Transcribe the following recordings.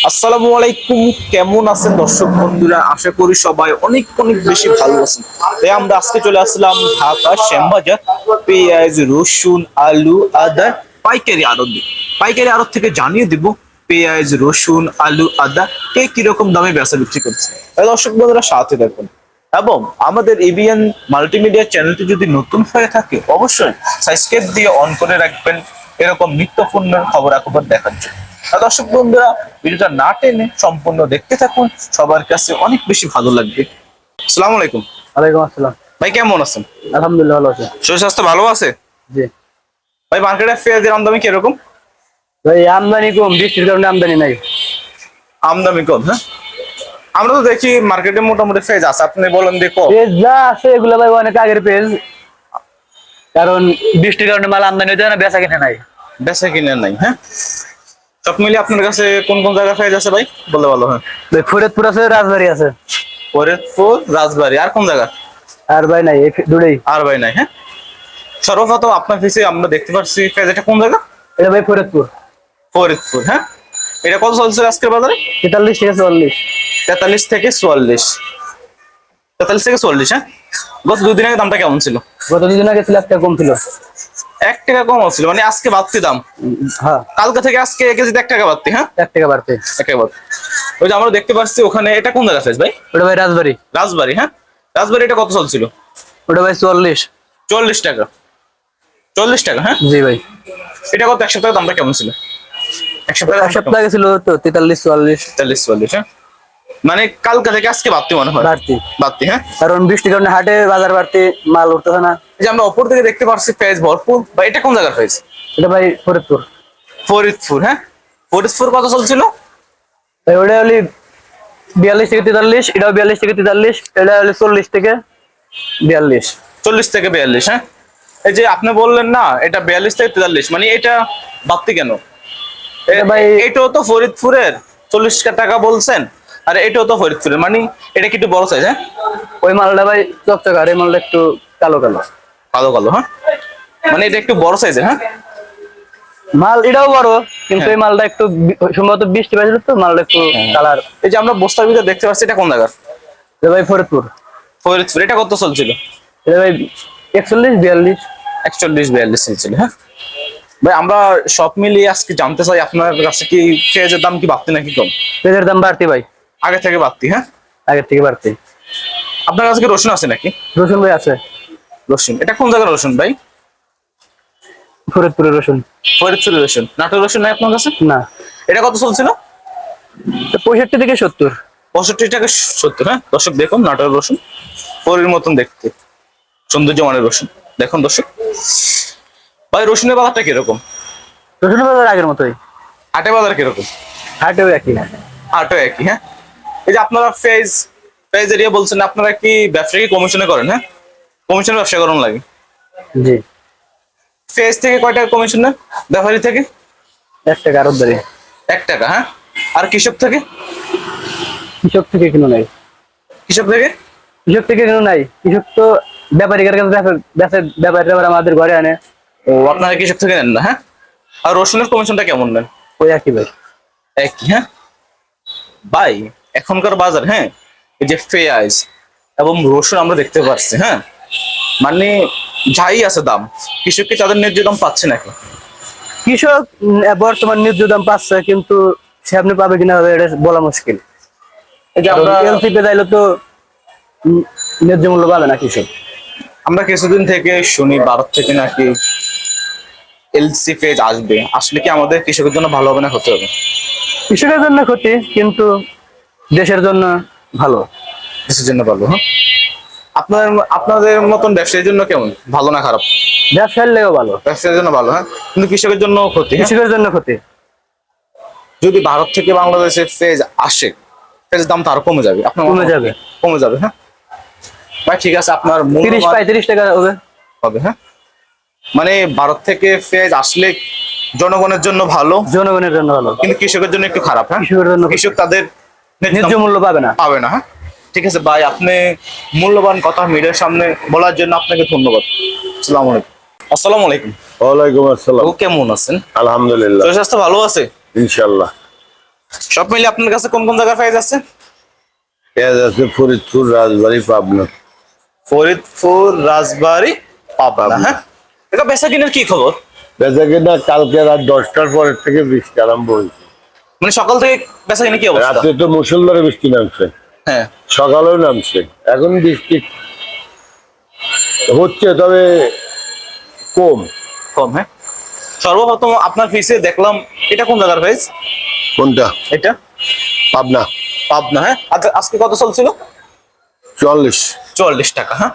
আসসালামু আলাইকুম, কেমন আছেন দর্শক বন্ধুরা? আশা করি সবাই অনেক অনেক বেশি ভালো আছেন। তাই আমরা আজকে চলে আসলাম ঢাকা শ্যামবাজার পেঁয়াজ, রসুন, আলু, আদা পাইকারি আড়ত। পাইকারি আড়ত থেকে জানিয়ে দিব পেঁয়াজ, রসুন, আলু, আদা কে কিরকম দামে বেচা বিক্রি করছে। তাই দর্শক বন্ধুরা সাথে থাকুন এবং আমাদের এবিএন মাল্টিমিডিয়া চ্যানেলটি যদি নতুন হয়ে থাকে অবশ্যই সাবস্ক্রাইব দিয়ে অন করে রাখবেন এরকম নিত্যপূর্ণ খবরাখবর দেখার জন্য। দর্শক বন্ধুরা ভিডিওটা না টেনে সম্পূর্ণ দেখতে থাকুন, সবার কাছে অনেক বেশি ভালো লাগবে। আসসালামু আলাইকুম। ওয়ালাইকুম আসসালাম। ভাই কেমন আছেন? আলহামদুলিল্লাহ ভালো আছে। শরীর স্বাস্থ্য ভালো আছে? জি ভাই মার্কেটে পেঁয়াজের আমদানি কিরকম? ভাই, আমদানি কম, বৃষ্টির কারণে আমদানি নাই। আমদানি কম, হ্যাঁ। আমরা তো দেখি মার্কেটে মোটামুটি পেঁয়াজ আছে, আপনি বলেন দেখো। পেজ যা আছে এগুলো ভাই অনেক আগের পেজ, কারণ বৃষ্টির কারণে মাল আমদানি হতে না, বেচা কিনে নাই। বেচা কিনে নাই, হ্যাঁ। সব মিলিয়ে আপনার কাছে কোন কোন জায়গায় পেঁয়াজ আছে ভাই বললে ভালো হয়। ভাই ফরিদপুর আছে, রাজবাড়ী আছে। ফরিদপুর, রাজবাড়ী, আর কোন জায়গা? আর ভাই নাই, এই দুটোই। আর ভাই নাই, হ্যাঁ। সর্বপ্রথম আপনার কাছে আমরা দেখতে পাচ্ছি পেঁয়াজ, এটা কোন জায়গা? এটা ভাই ফরিদপুর। ফরিদপুর, হ্যাঁ। এটা কত চলছে আজকের বাজারে? 43 থেকে 44। 43 থেকে 44। 43 থেকে 44, হ্যাঁ। গত দুদিন আগে দামটা কেমন ছিল? গত দুদিন আগে ছিল 1 টাকা কম ছিল। 1 টাকা কম ছিল, মানে আজকে বাড়তি দাম। হ্যাঁ, কালকে থেকে আজকে কেজিতে 1 টাকা বাড়তি, হ্যাঁ। 1 টাকা বাড়তে। 1 টাকা বাড়তি। ওই যে আমরা দেখতে পাচ্ছি ওখানে, এটা কোন জায়গা ফেস ভাই? ওটা ভাই রাজবাড়ী। রাজবাড়ী, হ্যাঁ। রাজবাড়ী এটা কত চলছিল? ওটা ভাই 44। 40 টাকা। 40 টাকা, হ্যাঁ। জি ভাই। এটা কত এক সপ্তাহে দামটা কেমন ছিল? এক সপ্তাহে এক সপ্তাহ আগে ছিল তো 43 44। 43 44, হ্যাঁ। মানে কালকে থেকে আজকে বাড়তি মনে হয়। বাড়তি। বাড়তি, হ্যাঁ। কারণ বৃষ্টির কারণে হাটে বাজার বাড়তি, মাল উঠতেছে না। এই যে আমরা ওপর থেকে দেখতে পাচ্ছি পেঁয়াজ ভরপুর। বা এটা কোন জায়গার পেঁয়াজ? এটা ভাই ফরিদপুর। ফরিদপুর, হ্যাঁ। ফরিদপুর কত চলছিল? ভাই ওটা হলি 42 থেকে 43, এটাও 42 থেকে 43, এটা হলি 40 থেকে 42। 40 থেকে 42, হ্যাঁ। এই যে আপনি বললেন না এটা 42 থেকে 43, মানে এটা বাড়তি কেন? এটা ভাই এটাও তো ফরিদপুরের 40 টাকা বলছেন, আর এটাও তো ফরিদপুরের, মানে এটা কি একটু বড় সাইজ, হ্যাঁ। ওই মালটা ভাই চকচক, আর এই মালটা একটু কালো কালো। কালো কালো, হ্যাঁ। মানে এটা একটু বড় সাইজের, হ্যাঁ। মাল এটাও বড়, কিন্তু এই মালটা একটু সম্ভবত বৃষ্টি পাইছিল তো মালটা একটু কালার। এই যে আমরা বস্তার ভিতরে দেখতে পাচ্ছি, এটা কোন জায়গা? এটা ভাই ফরিদপুর। ফরিদপুর। এটা কত চলছিল? এটা ভাই 41 42। 41 42 চলছিল, হ্যাঁ। ভাই আমরা সব মিলিয়ে আজকে জানতে চাই আপনার কাছে কি পেঁয়াজের দাম কি বাড়তি নাকি কম? পেঁয়াজের দাম বাড়তি ভাই, আগে থেকে বাড়তি, হ্যাঁ। আগের থেকে বাড়তি। আপনার কাছে কি রসুন আছে নাকি? রসুন ভাই আছে। রসুন, এটা কোন জায়গার রসুন ভাই? ফরিদপুরের রসুন। ফরিদপুরের রসুন। নাটোর রসুন নাই আপনার কাছে? না। এটা কত চলছিল? 65 থেকে 70। 65 টাকা 70, হ্যাঁ। দর্শক দেখুন নাটোর রসুন, পরির মতন দেখতে, সৌন্দর্য মানের রসুন। দেখুন দর্শক, ভাই রসুনের বাজারটা কিরকম? রসুনের বাজার আগের মতোই। হাটে বাজার কিরকম? হাটেও একই। হাটও একই, হ্যাঁ। এই যে আপনারা পেঁয়াজ এরিয়া বলছেন, আপনারা কি ব্যবসা কি কমিশনে করেন, হ্যাঁ? কমিশনে ব্যবসা করানো লাগে। জি। পেঁয়াজ থেকে কয় টাকা কমিশন নেন ব্যাপারী থেকে? 1 টাকা আরত ধরে। 1 টাকা, হ্যাঁ। আর কৃষক থেকে? কৃষক থেকে কিনো নাই। কৃষক থেকে? কৃষক থেকে কিনো নাই, কৃষক তো ব্যাপারীদের কাছে বেচে, ব্যাপারীরা আবার আমাদের ঘরে আনে। ও, আপনারা কৃষক থেকে নেন না, হ্যাঁ। আর রসুনের কমিশনটা কেমন নেন? ওই একই ভাই। একই, হ্যাঁ। ভাই এখনকার বাজার, হ্যাঁ, এই যে পেঁয়াজ এবং রসুন আমরা দেখতে পাচ্ছি, হ্যাঁ, মানে যাই আছে দাম, কৃষক কি তাদের ন্যায্য দাম পাচ্ছে নাকি? কৃষক বর্তমান ন্যায্য দাম পাচ্ছে, কিন্তু সে আপনি পাবে কিনা এটা বলা মুশকিল। এই যে আমরা এলসি পে যাইলে তো ন্যায্য মূল্য পাবে না কৃষক। আমরা কিছুদিন থেকে শুনি ভারত থেকে নাকি এলসি পেজ আসবে, আসলে কি আমাদের কৃষকের জন্য ভালো হবে না ক্ষতি হবে? কৃষকের জন্য ক্ষতি, কিন্তু দেশের জন্য ভালো। দেশের জন্য ভালো, হ্যাঁ। আপনাদের মতন ব্যবসায়ীর জন্য কেমন, ভালো না খারাপ? ব্যবসার লেগেও ভালো, ব্যবসায়ীর জন্য ভালো, হ্যাঁ, কিন্তু কৃষকের জন্য ক্ষতি, হ্যাঁ? কৃষকের জন্য ক্ষতি। যদি ভারত থেকে বাংলাদেশে পেঁয়াজ আসে, পেঁয়াজের দাম তো আরো কমে যাবে, আপনার কমে যাবে। কমে যাবে, হ্যাঁ। ভাই ঠিক আছে, আপনার 30 35 টাকা হবে। হবে, হ্যাঁ। মানে ভারত থেকে পেঁয়াজ আসলে জনগণের জন্য ভালো, জনগণের জন্য ভালো, কিন্তু কৃষকের জন্য একটু খারাপ, হ্যাঁ। কৃষকের জন্য কৃষক তাদের ন্যায্য মূল্য পাবে না। পাবে না, হ্যাঁ। ঠিক আছে ভাই, আপনি মূল্যবান কথা মিডিয়ার সামনে বলার জন্য আপনাকে ধন্যবাদ। আসসালামু আলাইকুম। আসসালামু আলাইকুম। ওয়ালাইকুম আসসালাম। ও কেমন আছেন? আলহামদুলিল্লাহ, শরীর স্বাস্থ্য ভালো আছে? ইনশাল্লাহ। সব মিলে আপনার কাছে কোন কোন জায়গার পেঁয়াজ আছে? পেঁয়াজ আছে ফরিদপুর, রাজবাড়ী, পাবনা। ফরিদপুর, রাজবাড়ী, পাবনা। হ্যাঁ, এটা বেচা কিনার কি খবর? বেচা কিনা কালকে রাত 10টার পরের থেকে বৃষ্টি আরম্ভ হয়েছে। মানে সকাল থেকে বেচা কিনা কি অবস্থা? রাতে তো মুষলধারে বৃষ্টি নামছে, হ্যাঁ, সকালেও নামছে, এখন বৃষ্টি হচ্ছে, তবে কম। কম। হ্যাঁ, সর্বপ্রথম আপনার পিসে দেখলাম এটা কোন জায়গার পেঁয়াজ? কোনটা? এটা পাবনা। পাবনা। হ্যাঁ, আজকে কত চলছিল? 44। 44 টাকা। হ্যাঁ,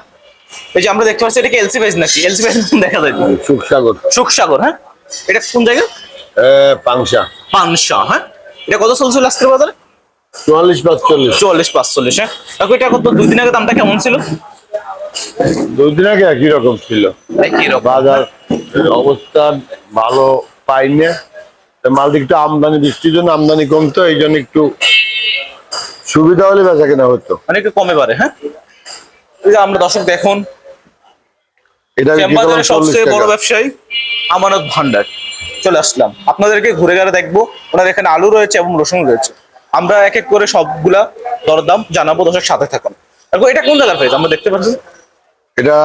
এই যে আমরা দেখতে পাচ্ছি এটা কি এলসি পেঁয়াজ নাকি? এলসি পেঁয়াজ দেখা যায় সুখসাগর। সুখসাগর। হ্যাঁ, এটা কোন জায়গা? পাংশা। পানশা। হ্যাঁ, এটা কত চলছিল আজকের বাজারে? 44-45। 44-45। হ্যাঁ, দেখো এটা কত 2 দিন আগে দামটা কেমন ছিল? 2 দিন আগে একই রকম ছিল। একই রকম। বাজার অবস্থা ভালো পাইনি, মাল একটু আমদানি, বৃষ্টির জন্য আমদানি কমতো, এই জন্য একটু সুবিধা হলে বেচা কেনা হতো। মানে একটু কমে পারে। হ্যাঁ, এই যে আমরা দর্শক দেখুন, এটা বিক্রি করলাম শ্যামবাজারের 40 সবচেয়ে বড় টাকা। ব্যবসায়ী আমানত ভান্ডার চলে আসলাম। আপনাদেরকে ঘুরে ঘুরে দেখবো, ওনার এখানে আলু রয়েছে এবং রসুন রয়েছে। আমরা এক এক করে সবগুলা দরদাম জানাবো, দর্শক সাথে থাকুন। দেখো এটা কোন জায়গার পেঁয়াজ আমরা দেখতে পাচ্ছি? এটা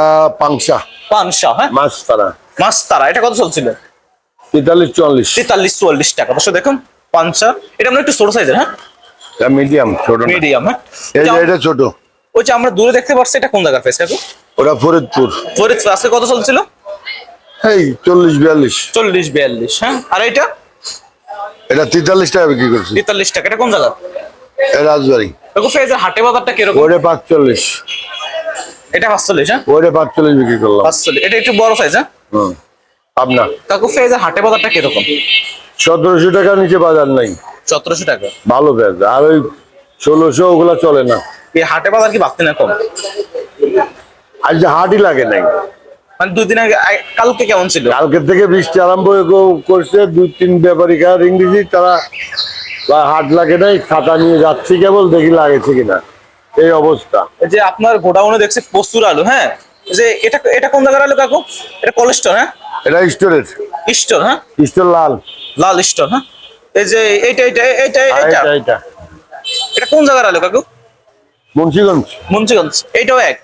পাংশা পানশা। হ্যাঁ, মাছ তারা। মাছ তারা। এটা কত চলছিল? 43-44। 43-44 টাকা। দর্শক দেখুন পানশা, এটা আমরা একটু ছোট সাইজের। হ্যাঁ, মিডিয়াম, ছোট না। মিডিয়াম। হ্যাঁ, এই যে এটা ছোট। ওই যে আমরা দূরে দেখতে পাচ্ছি এটা কোন জায়গার পেঁয়াজ কাকু? ওটা ফরিদপুর। ফরিদপুর। আজকে কত চলছিল? এই 40-42। 40-42। হ্যাঁ, আর এটা এটা 43 টাকা বিক্রি করছি। 43 টাকা। এটা কোন জায়গা? রাজবাড়ী। দেখো পেঁয়াজের হাটে বাজারটা কিরকম? ওটা 45। এটা 45। হ্যাঁ, ওটা 45 বিক্রি করলাম। 45। এটা একটু বড় সাইজ। হ্যাঁ, হুম। পাবনা। কাকু পেঁয়াজের হাটে বাজারটা কিরকম? 1700 টাকার নিচে বাজার নাই। 1700 টাকা। ভালো পেঁয়াজ। আর ওই 1600 ওগুলা চলে না। এই হাটে বাজার কি বাড়তি না কম? আজ যে হাটই লাগে নাই। মানে 2 দিন আগে কালকে কেমন ছিল? কালকে থেকে বৃষ্টি আরম্ভ করছে, 2-3 ব্যাপারী কার ইংরেজি তারা হাট লাগে নাই, ছাতা নিয়ে যাচ্ছি, কেবল দেখি লাগেছে কিনা, এই অবস্থা। এই যে আপনার গোডাউনে দেখছি প্রচুর আলু। হ্যাঁ, এই যে এটা এটা কোন জায়গার আলু কাকু? এটা কোলেস্টোর। হ্যাঁ, এটা স্টোরেজ। স্টোর। হ্যাঁ, স্টোর লাল। লাল স্টোর। হ্যাঁ, এই যে এইটা এইটা এইটা আর এইটা এটা এটা কোন জায়গার আলু কাকু? মুন্সিগঞ্জ। মুন্সিগঞ্জ। এইটাও এক।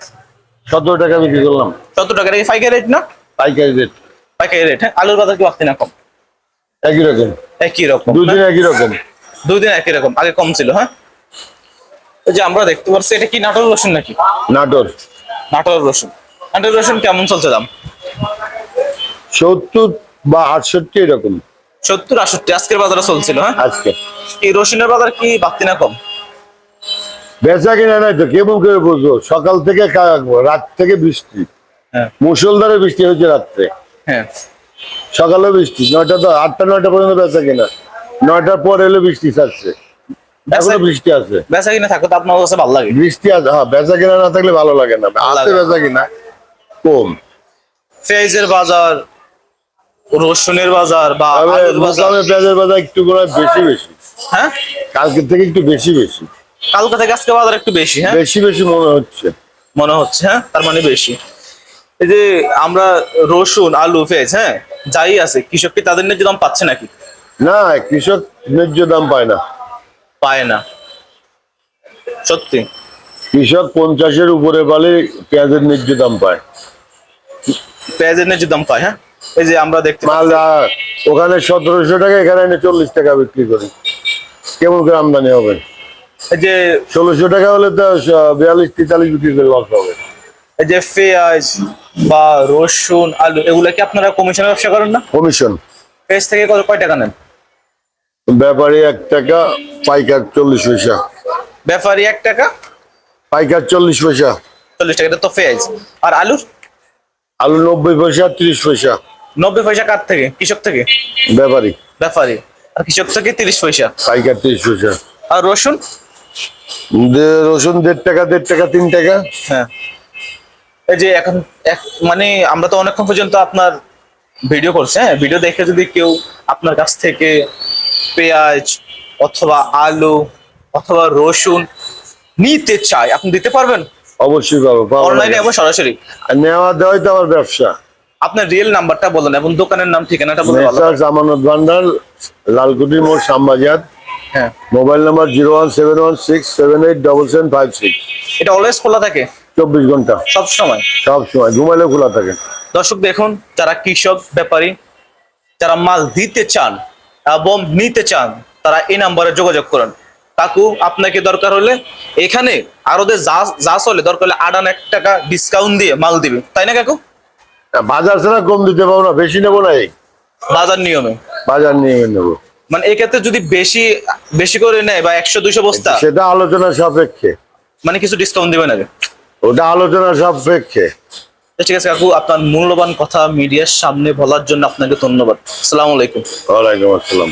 17 টাকা বিক্রি করলাম। 17 টাকা। এই পাইকারি রেট না? পাইকারি রেট। পাইকারি রেট। হ্যাঁ, আলুর বাজার কি বাড়তি না কম? একই রকম। একই রকম। 2 দিন একই রকম। 2 দিন একই রকম। আগে কম ছিল। হ্যাঁ, এই যে আমরা দেখতে পাচ্ছি এটা কি নাটোর রসুন নাকি? নাটোর। নাটোর রসুন। নাটোর রসুন কেমন চলছে দাম? 70 বা 68 এরকম 70-68 আজকের বাজারে চলছিল। হ্যাঁ, আজকে। এই রসুনের বাজার কি বাড়তি না কম? বেচা কিনা নাই তো কেমন করে বুঝবো? সকাল থেকে রাত থেকে বৃষ্টি, হ্যাঁ, মুষলধারে বৃষ্টি হয়েছে রাত্রে, হ্যাঁ। সকালে বৃষ্টি, 8টা-9টা পর্যন্ত বেচা কিনা, 9টার পর এলে বৃষ্টি ছাড়ছে, এখনো বৃষ্টি আছে। বেচা কিনা থাকলে তো আপনার কাছে ভালো লাগে। বৃষ্টি আছে, হ্যাঁ, বেচা কিনা না থাকলে ভালো লাগে না, ভালো আছে লাগে। বেচা কিনা কম। পেঁয়াজের বাজার, রসুনের বাজার বা তবে আলুর বাজার। মোকামে পেঁয়াজের বাজার একটু করে বেশি বেশি, হ্যাঁ, কালকের থেকে একটু বেশি বেশি, কালকে থেকে আজকে বাজার একটু বেশি। হ্যাঁ, বেশি বেশি মনে হচ্ছে। মনে হচ্ছে। হ্যাঁ, তার মানে বেশি। এই যে আমরা রসুন, আলু, পেঁয়াজ, হ্যাঁ, যাই আছে, কৃষক কি তাদের ন্যায্য দাম পাচ্ছে নাকি? না, কৃষক ন্যায্য দাম পায় না। পায় না। সত্যি। কৃষক 50-এর উপরে বলে পেঁয়াজের ন্যায্য দাম পায়। পেঁয়াজের ন্যায্য দাম পায়। হ্যাঁ, এই যে আমরা দেখতে মাল ওখানে 1700 টাকা, এখানে এনে 40 টাকা বিক্রি করি, কেমন করে আমদানি হবে? এই যে 1600 টাকা হলে তো 42-43 বিক্রি করে লস হবে। এই যে পেঁয়াজ বা রসুন, আলু, এগুলা কি আপনারা কমিশনের ব্যবসা করেন না? কমিশন। পেঁয়াজ থেকে কয় টাকা নেন? ব্যাপারী 1 টাকা, পাইকার 40 পয়সা। ব্যাপারী 1 টাকা, পাইকার 40 পয়সা। 40 টাকা। এটা তো পেঁয়াজ। আর আলুর? আলু 90 পয়সা, 30 পয়সা। 90 পয়সা কার থেকে? কৃষক থেকে? ব্যাপারী। ব্যাপারী। আর কৃষক থেকে 30 পয়সা। পাইকার 30 পয়সা। আর রসুন? রসুন 1.5 টাকা, 1.5 টাকা, 3 টাকা। হ্যাঁ, এই যে এখন মানে আমরা তো অনেকক্ষণ পর্যন্ত আপনার ভিডিও করছি। হ্যাঁ, ভিডিও দেখে যদি কেউ আপনার কাছ থেকে পেঁয়াজ অথবা আলু অথবা রসুন নিতে চায়, আপনি দিতে পারবেন? অবশ্যই পাবো। অনলাইনে এবং সরাসরি? আর নেওয়া দেওয়াই তো আমার ব্যবসা। আপনার রিয়েল নাম্বারটা বলেন এবং দোকানের নাম ঠিকানাটা বলে ভালো হয়। মেসার্স আমানত ভান্ডার, লালকুটি মোড়, শ্যামবাজার। হ্যাঁ, মোবাইল নাম্বার 01716787756। এটা অলওয়েজ খোলা থাকে 24 ঘন্টা সব সময়। সব সময় ঘুমাইলে খোলা থাকে। দর্শক দেখুন, যারা কৃষক ব্যাপারী যারা মাল দিতে চান এবং নিতে চান তারা এই নাম্বারে যোগাযোগ করেন। কাকু আপনাকে দরকার হলে এখানে আরো যা যা চলে দরকার হলে 8 টাকা ডিসকাউন্ট দিয়ে মাল দিবে, তাই না কাকু? বাজার ছাড়া কম দিতে পারবো না, বেশি নেবো না। এই বাজার নিয়মে বাজার নিয়ে নেবো। মানে এক্ষেত্রে যদি বেশি বেশি করে নেয় বা 100-200 বস্তা, সেটা আলোচনা সাপেক্ষে, মানে কিছু ডিসকাউন্ট দিবে না। ওটা আলোচনা সাপেক্ষে। ঠিক আছে কাকু, আপনার মূল্যবান কথা মিডিয়ার সামনে বলার জন্য আপনাকে ধন্যবাদ। আসসালামু আলাইকুম। ওয়ালাইকুম আসসালাম।